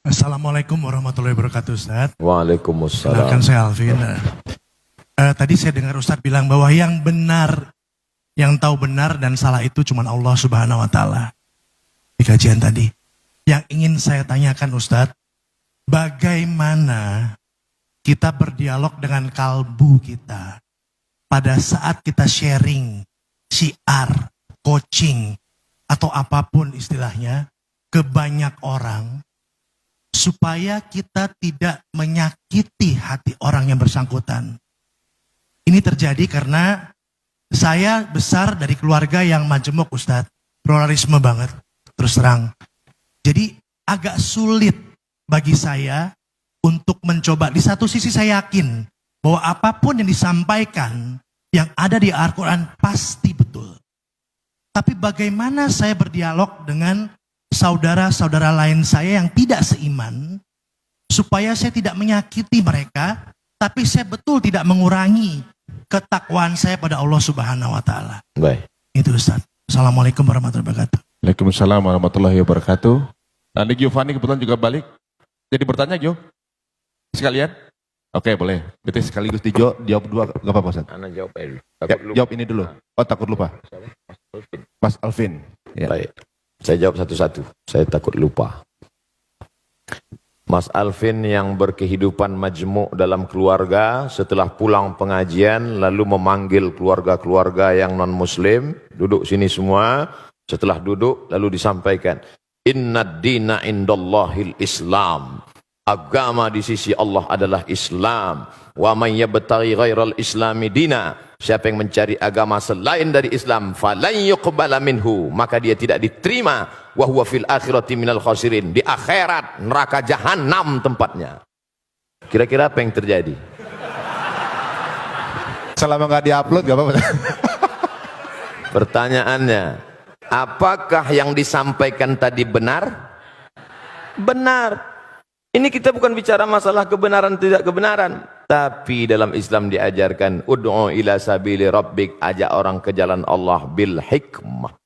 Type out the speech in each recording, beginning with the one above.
Assalamualaikum warahmatullahi wabarakatuh, Ustaz. Waalaikumsalam. Kenalkan saya Alvin. Tadi saya dengar Ustaz bilang bahwa yang benar, yang tahu benar dan salah itu cuma Allah Subhanahu wa Ta'ala. Di kajian tadi. Yang ingin saya tanyakan Ustaz, bagaimana kita berdialog dengan kalbu kita pada saat kita sharing, syiar, coaching, atau apapun istilahnya, ke banyak orang, supaya kita tidak menyakiti hati orang yang bersangkutan. Ini terjadi karena saya besar dari keluarga yang majemuk, Ustadz. Pluralisme banget, terus terang. Jadi agak sulit bagi saya untuk mencoba. Di satu sisi saya yakin bahwa apapun yang disampaikan yang ada di Al-Quran pasti betul. Tapi bagaimana saya berdialog dengan saudara-saudara lain saya yang tidak seiman, supaya saya tidak menyakiti mereka, tapi saya betul tidak mengurangi ketakwaan saya pada Allah Subhanahu wa Ta'ala. Baik. Itu Ustaz. Assalamualaikum warahmatullahi wabarakatuh. Waalaikumsalam warahmatullahi wabarakatuh. Nanti Giovanni kebetulan juga balik. Jadi bertanya Gio, sekalian? Oke boleh. Berarti sekaligus dijawab dua, gak apa-apa Ustaz. Anda jawab aja dulu. Ya, jawab ini dulu. Oh takut lupa. Mas Alvin. Ya. Baik. Saya jawab satu-satu. Saya takut lupa. Mas Alvin yang berkehidupan majmuk dalam keluarga, setelah pulang pengajian lalu memanggil keluarga-keluarga yang non-muslim, duduk sini semua. Setelah duduk lalu disampaikan, Innad dina indallahil Islam. Agama di sisi Allah adalah Islam. Wa man yabtaghi ghairal islami dina. Siapa yang mencari agama selain dari Islam, falan yuqbala minhu, maka dia tidak diterima. Wa huwa fil akhirati minal khasirin. Di akhirat neraka jahanam tempatnya. Kira-kira apa yang terjadi? Selama nggak diupload gak apa-apa. Pertanyaannya, apakah yang disampaikan tadi benar? Benar. Ini kita bukan bicara masalah kebenaran tidak kebenaran, tapi dalam Islam diajarkan ud'u ila sabili rabbik, ajak orang ke jalan Allah bil hikmah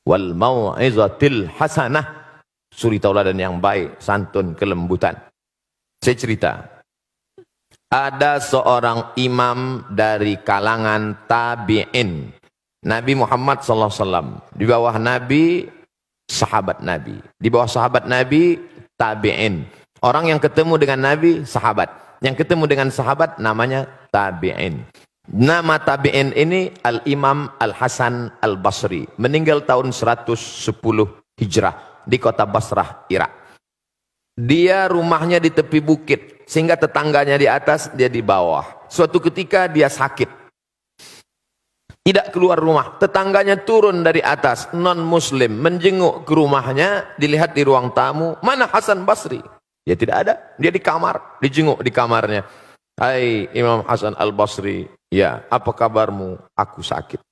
wal mau'izatil hasanah, suri tauladan yang baik, santun, kelembutan. Saya cerita, ada seorang imam dari kalangan tabi'in. Nabi Muhammad SAW, di bawah Nabi sahabat Nabi, di bawah sahabat Nabi tabi'in. Orang yang ketemu dengan Nabi, sahabat. Yang ketemu dengan sahabat, namanya tabi'in. Nama tabi'in ini Al-Imam Al-Hasan Al-Basri. Meninggal tahun 110 Hijrah di kota Basrah, Irak. Dia rumahnya di tepi bukit, sehingga tetangganya di atas, dia di bawah. Suatu ketika dia sakit. Tidak keluar rumah, tetangganya turun dari atas, non-muslim, menjenguk ke rumahnya, dilihat di ruang tamu, mana Hasan Basri? Ya tidak ada, dia di kamar, dijenguk di kamarnya. Hai Imam Hasan Al-Basri, ya apa kabarmu? Aku sakit.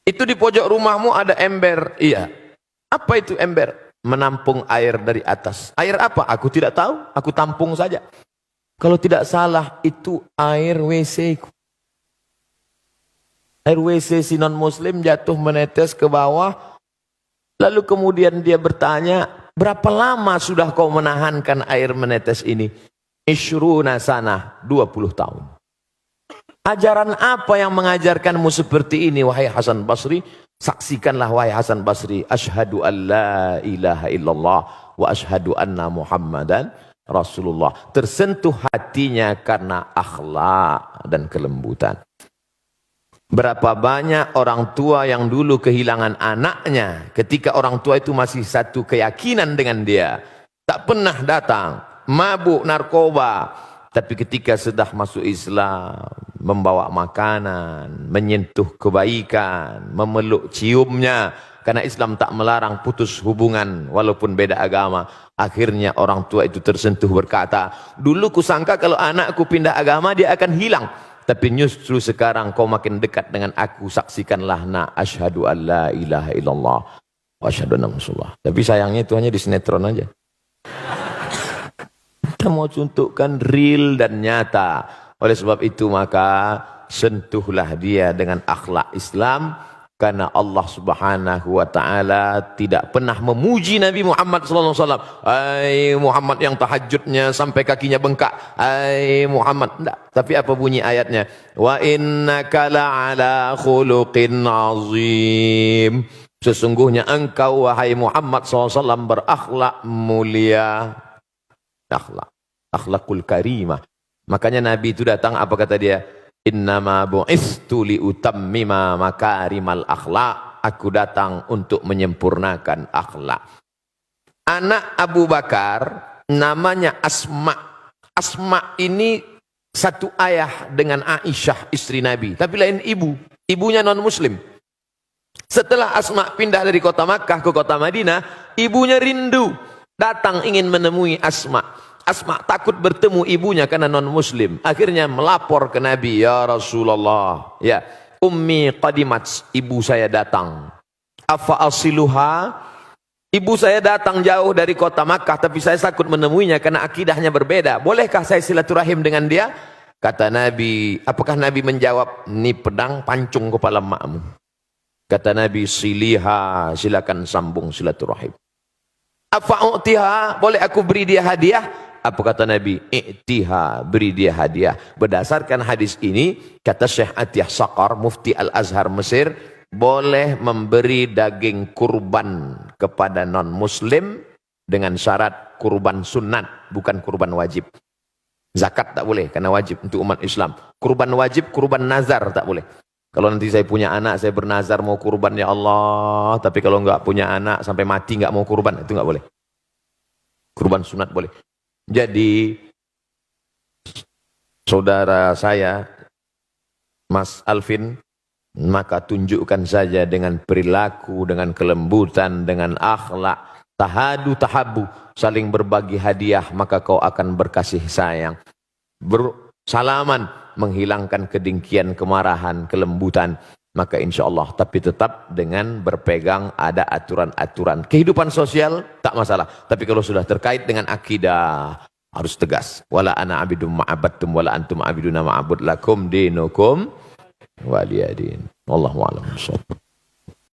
Itu di pojok rumahmu ada ember, iya. Apa itu ember? Menampung air dari atas. Air apa? Aku tidak tahu, aku tampung saja. Kalau tidak salah, itu air WC ku. Air WC si non-muslim jatuh menetes ke bawah. Lalu kemudian dia bertanya, berapa lama sudah kau menahankan air menetes ini? Ishruna sanah, 20 tahun. Ajaran apa yang mengajarkanmu seperti ini, wahai Hasan Basri? Saksikanlah, wahai Hasan Basri. Ashhadu an la ilaha illallah wa ashhadu anna Muhammadan Rasulullah. Tersentuh hatinya karena akhlak dan kelembutan. Berapa banyak orang tua yang dulu kehilangan anaknya ketika orang tua itu masih satu keyakinan dengan dia, tak pernah datang, mabuk narkoba, tapi ketika sudah masuk Islam, membawa makanan, menyentuh kebaikan, memeluk ciumnya, karena Islam tak melarang putus hubungan walaupun beda agama. Akhirnya orang tua itu tersentuh, berkata, dulu kusangka kalau anakku pindah agama dia akan hilang. Tapi justru sekarang kau makin dekat dengan aku, saksikanlah na asyhadu an la ilaha illallah wa asyhadu anna Rasulullah. Tapi sayangnya itu hanya di sinetron aja. Kita mau contohkan real dan nyata. Oleh sebab itu maka sentuhlah dia dengan akhlak Islam, Karena Allah Subhanahu wa taala tidak pernah memuji Nabi Muhammad sallallahu alaihi wasallam. Hai Muhammad yang tahajudnya sampai kakinya bengkak. Hai Muhammad, enggak. Tapi apa bunyi ayatnya? Wa innaka la'ala khuluqin azim. Sesungguhnya engkau wahai Muhammad SAW berakhlak mulia. Akhlakul karimah. Makanya Nabi itu datang, apa kata dia? Innama bu'istu liutammima makarimal akhlak. Aku datang untuk menyempurnakan akhlak. Anak Abu Bakar namanya Asma. Asma ini satu ayah dengan Aisyah istri Nabi, tapi lain ibu. Ibunya non muslim. Setelah Asma pindah dari kota Makkah ke kota Madinah, ibunya rindu, datang ingin menemui Asma. Asma takut bertemu ibunya karena non muslim. Akhirnya melapor ke Nabi, ya Rasulullah, ya ummi qadimat, ibu saya datang. Afa asiluha, ibu saya datang jauh dari kota Makkah, tapi saya takut menemuinya karena akidahnya berbeda. Bolehkah saya silaturahim dengan dia? Kata Nabi, apakah Nabi menjawab, ini pedang pancung kepala makmu. Kata Nabi, siliha, silakan sambung silaturahim. Afa'utiha, boleh aku beri dia hadiah? Apa kata Nabi? I'tiha, beri dia hadiah. Berdasarkan hadis ini, kata Syekh Atiyah Saqar, Mufti Al-Azhar Mesir, boleh memberi daging kurban kepada non-muslim dengan syarat kurban sunat, bukan kurban wajib. Zakat tak boleh, karena wajib untuk umat Islam. Kurban wajib, kurban nazar tak boleh. Kalau nanti saya punya anak, saya bernazar mau kurban ya Allah, tapi kalau enggak punya anak sampai mati enggak mau kurban, itu enggak boleh. Kurban sunat boleh. Jadi saudara saya Mas Alvin, maka tunjukkan saja dengan perilaku, dengan kelembutan, dengan akhlak, tahadu tahabu, saling berbagi hadiah, maka kau akan berkasih sayang. Bersalaman, menghilangkan kedengkian, kemarahan, kelembutan, maka insya Allah, tapi tetap dengan berpegang ada aturan-aturan. Kehidupan sosial tak masalah, tapi kalau sudah terkait dengan akidah harus tegas. Wala ana abidum ma'abadtum wala antum abiduna ma'abud lakum dinukum waliyadin. Wallahu a'lam.